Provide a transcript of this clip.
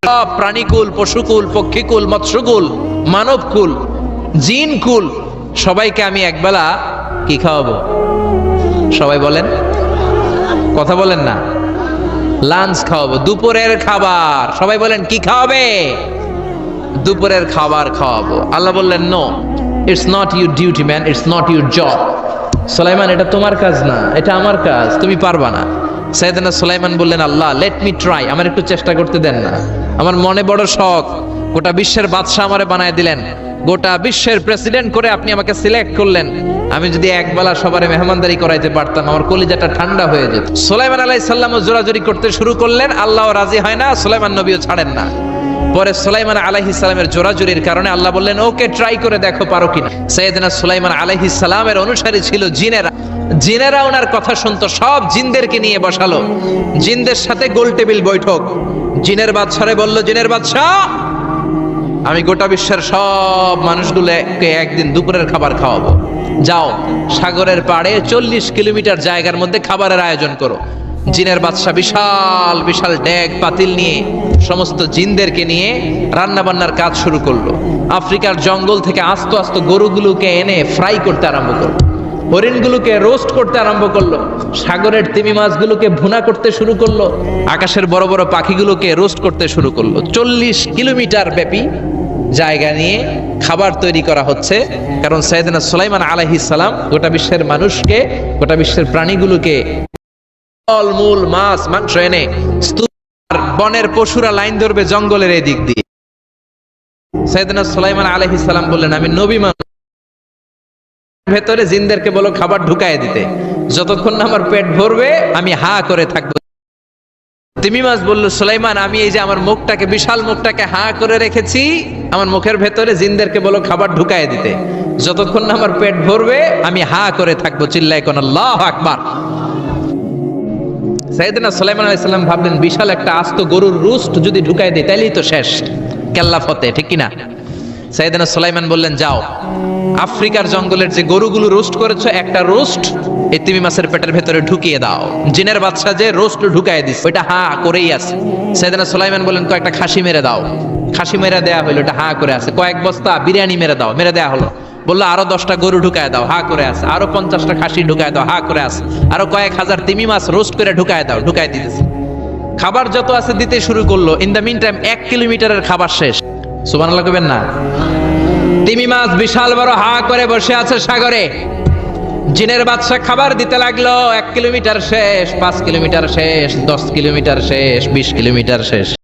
সব প্রাণীকুল, পশুকুল, পক্ষীকুল, মৎস্যকুল, মানবকুল, জিনকুল সবাইকে আমি একবেলা কি খাওয়াবো? সবাই বলেন, কথা বলেন না। লাঞ্চ খাওয়াবো, দুপুরের খাবার। সবাই বলেন কি খাওয়াবে? দুপুরের খাবার খাওয়াবো। আল্লাহ বললেন, no, it's not your duty man, it's not your job. Sulaiman, এটা তোমার কাজ না, এটা আমার কাজ, তুমি পারবা না। সাইয়েদনা সুলাইমান বললেন, আল্লাহ লেট মি ট্রাই, আমার একটু চেষ্টা করতে দেন না। আমার মনে বড় শখ, গোটা বিশ্বের বাদশাহ আমারে বানায় দিলেন, গোটা বিশ্বের প্রেসিডেন্ট করে আপনি আমাকে সিলেক্ট করলেন। আমি যদি একবেলা সবারে মেহমানদারি করাইতে পারতাম, আমার কলিজাটা ঠান্ডা হয়ে যেত। সুলাইমান আলাইহিস সালামও জোরাজুরি করতে শুরু করলেন, আল্লাহও রাজি হয় না, সুলাইমান নবীও ছাড়েন না। পরে সুলাইমান আলাইহিস সালামের জোরাজুরির কারণে আল্লাহ বললেন, ওকে ট্রাই করে দেখো পারো কিনা। সাইয়েদনা সুলাইমান আলাইহিস সালামের অনুসারী ছিল জিনেরা। জিনেরা ওনার কথা শুনতো, সব জিনদেরকে নিয়ে বসালো, জিনদের সাথে গোল টেবিল বৈঠক। জিনের বাদশারে বলল, জিনের বাদশাহ, আমি গোটা বিশ্বের সব মানুষগুলোকে একদিন দুপুরের খাবার খাওয়াবো। যাও, সাগরের পাড়ে 40 কিলোমিটার জায়গার মধ্যে খাবারের আয়োজন করো। জিনের বাদশা বিশাল বিশাল ডেক পাতিল নিয়ে সমস্ত জিনদেরকে নিয়ে রান্না বান্নার কাজ শুরু করলো। আফ্রিকার জঙ্গল থেকে আস্ত আস্ত গরুগুলোকে এনে ফ্রাই করতে আরম্ভ করলো, হরিণগুলোকে রোস্ট করতে আরম্ভ করলো, সাগরের তিমি মাছগুলোকে ভুনা করতে শুরু করলো, আকাশের বড় বড় পাখিগুলোকে রোস্ট করতে শুরু করলো। 40 কিলোমিটার ব্যাপী জায়গা নিয়ে খাবার তৈরি করা হচ্ছে। কারণ সাইয়েদনা সুলাইমান আলাইহিস সালাম গোটা বিশ্বের মানুষকে, গোটা বিশ্বের প্রাণীগুলোকে ফলমূল, মাছ, মাংস এনে বনের পশুরা লাইন ধরবে জঙ্গলের এই দিক দিয়ে। সাইয়েদনা সুলাইমান আলাইহিস সালাম বললেন, আমি নবী মানুষ, ভেতরে জিনদেরকে বলো খাবার ঢুকায় দিতে, যতক্ষণ না আমার পেট ভরবে আমি হা করে থাকবো। তিমি মাছ বলল, সুলাইমান, আমি এই যে আমার মুখটাকে, বিশাল মুখটাকে হা করে রেখেছি, আমার মুখের ভেতরে জিনদেরকে বলো খাবার ঢুকায় দিতে, যতক্ষণ না আমার পেট ভরবে আমি হা করে থাকবো। চিল্লায় কোন আল্লাহু আকবার। সাইয়েদনা সুলাইমান আলাইহিস সালাম ভাবলেন, বিশাল একটা আস্ত গরুর রোস্ট যদি ঢুকায় দেয় তাইলেই তো শেষ, কেল্লা ফতে, ঠিক কিনা? সাইয়েদনা সুলাইমান বললেন, যাও, আফ্রিকার জঙ্গলের যে গরুগুলো রোস্ট করেছো, একটা রোস্ট এই তিমি মাছের পেটের ভেতরে ঢুকিয়ে দাও। জিনের বাদশা যে রোস্ট ঢুকায় দিছে, ওইটা হা করেই আছে। সাইয়েদনা সুলাইমান বললেন, কয়েকটা খাসি মেরে দাও। খাসি মেরে দেয়া হলো, এটা হা করে আছে। কয়েক বস্তা বিরিয়ানি মেরে দাও, মেরে দেয়া হলো। বললো, আরো 10টা গরু ঢুকায় দাও, হা করে আছে। আরো 50টা খাসি ঢুকায় দাও, হা করে আছে। আরো কয়েক হাজার তিমি মাছ রোস্ট করে ঢুকায় দাও, ঢুকায় দিতেছে। খাবার যত আছে দিতে শুরু করলো। ইন দ্য মিন টাইম 1 কিলোমিটারের খাবার শেষ। সুবহানাল্লাহ কইবেন না? তিমি মাছ বিশাল বড় হা করে বসে আছে সাগরে। জিনের বাদশা খাবার দিতে লাগলো। 1 কিলোমিটার শেষ, 5 কিলোমিটার শেষ, 10 কিলোমিটার শেষ, 20 কিলোমিটার শেষ।